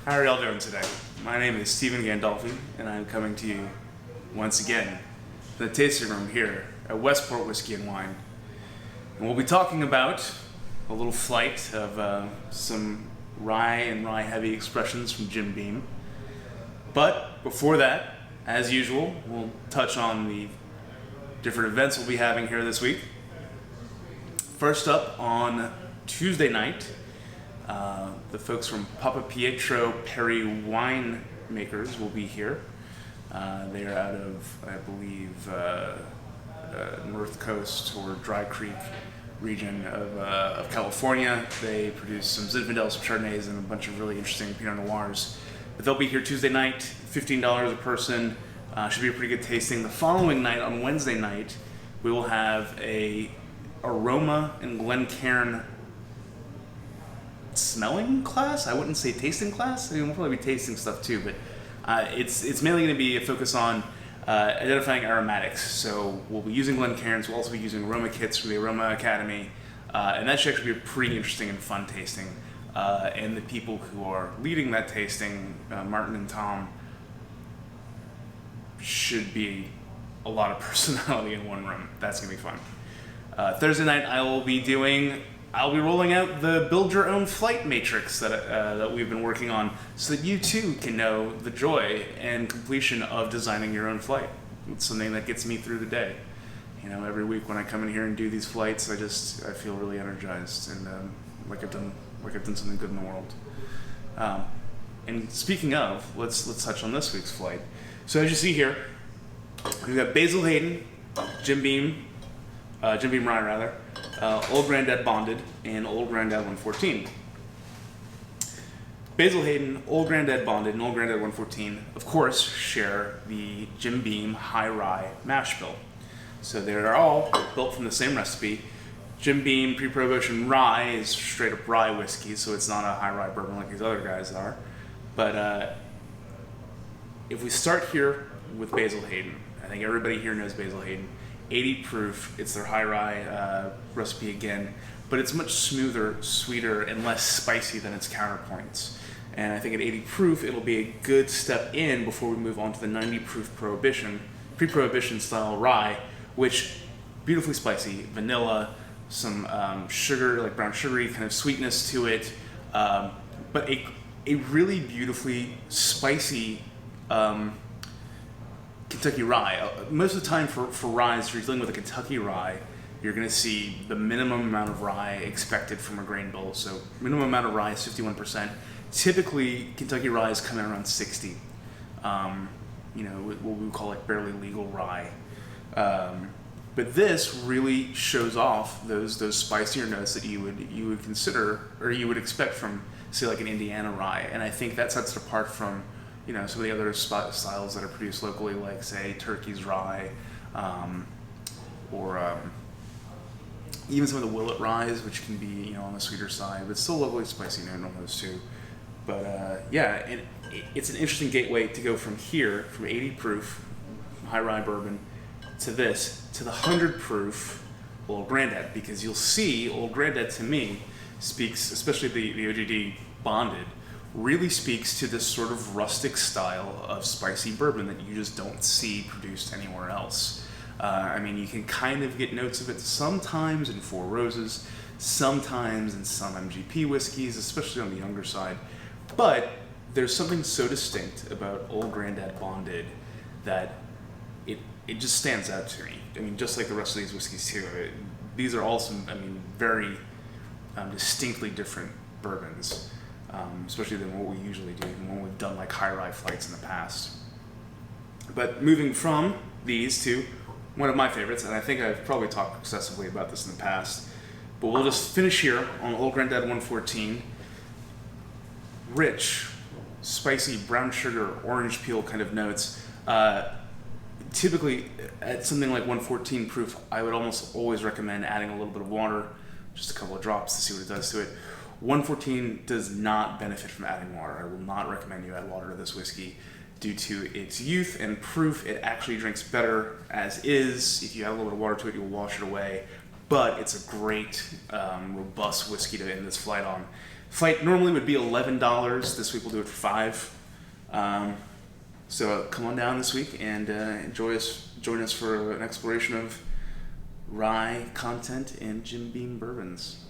How are y'all doing today? My name is Stephen Gandolfi, and I'm coming to you once again from the tasting room here at Westport Whiskey and Wine. And we'll be talking about a little flight of some rye and rye-heavy expressions from Jim Beam. But before that, as usual, we'll touch on the different events we'll be having here this week. First up, on Tuesday night, the folks from Papa Pietro Perry Winemakers will be here. They are out of, I believe, North Coast or Dry Creek region of California. They produce some Zinfandels, some Chardonnays, and a bunch of really interesting Pinot Noirs. But they'll be here Tuesday night, $15 a person. Should be a pretty good tasting. The following night, on Wednesday night, we will have a aroma and Glencairn smelling class. I wouldn't say tasting class. I mean, we'll probably be tasting stuff too, but it's mainly going to be a focus on identifying aromatics. So we'll be using Glencairns. We'll also be using aroma kits from the Aroma Academy, and that should actually be a pretty interesting and fun tasting. And the people who are leading that tasting, Martin and Tom, should be a lot of personality in one room. That's going to be fun. Thursday night, I'll be rolling out the Build Your Own Flight Matrix that we've been working on so that you too can know the joy and completion of designing your own flight. It's something that gets me through the day. You know, every week when I come in here and do these flights, I feel really energized and like I've done something good in the world. And speaking of, let's touch on this week's flight. So as you see here, we've got Basil Hayden, Jim Beam Rye rather, Old Grand Dad Bonded, and Old Grand Dad 114. Basil Hayden, Old Grand Dad Bonded, and Old Grand Dad 114, of course, share the Jim Beam High Rye mash bill. So they're all built from the same recipe. Jim Beam Pre-Prohibition Rye is straight up rye whiskey, so it's not a high rye bourbon like these other guys are. But if we start here with Basil Hayden, I think everybody here knows Basil Hayden. 80 proof, it's their high rye recipe again, but it's much smoother, sweeter, and less spicy than its counterpoints. And I think at 80 proof, it'll be a good step in before we move on to the 90 proof pre-prohibition style rye, which beautifully spicy, vanilla, some sugar, like brown sugary kind of sweetness to it, but a really beautifully spicy Kentucky rye. Most of the time for ryes, if you're dealing with a Kentucky rye, you're going to see the minimum amount of rye expected from a grain bill. So minimum amount of rye is 51%. Typically, Kentucky ryes come in around 60. You know, what we call like barely legal rye. But this really shows off those spicier notes that you would consider or you would expect from, say, like an Indiana rye. And I think that sets it apart from, you know, some of the other styles that are produced locally, like, say, Turkey's Rye, or even some of the Willet Ryes, which can be, you know, on the sweeter side, but still lovely spicy note on those too. But yeah, it's an interesting gateway to go from here, from 80 proof high rye bourbon, to this, to the 100 proof Old Grand Dad, because you'll see Old Grand Dad to me speaks, especially the OGD Bonded, really speaks to this sort of rustic style of spicy bourbon that you just don't see produced anywhere else. I mean, you can kind of get notes of it sometimes in Four Roses, sometimes in some MGP whiskeys, especially on the younger side. But there's something so distinct about Old Grand Dad Bonded that it just stands out to me. I mean, just like the rest of these whiskeys too. These are all some, I mean, very distinctly different bourbons. Especially than what we usually do when we've done like high rye flights in the past. But moving from these to one of my favorites, and I think I've probably talked excessively about this in the past, but we'll just finish here on Old Grand Dad 114. Rich, spicy brown sugar, orange peel kind of notes. Typically at something like 114 proof, I would almost always recommend adding a little bit of water, just a couple of drops to see what it does to it. 114 does not benefit from adding water. I will not recommend you add water to this whiskey due to its youth and proof. It actually drinks better as is. If you add a little bit of water to it, you'll wash it away. but it's a great, robust whiskey to end this flight on. Flight normally would be $11. This week we'll do it for $5. So come on down this week and join us for an exploration of rye content in Jim Beam bourbons.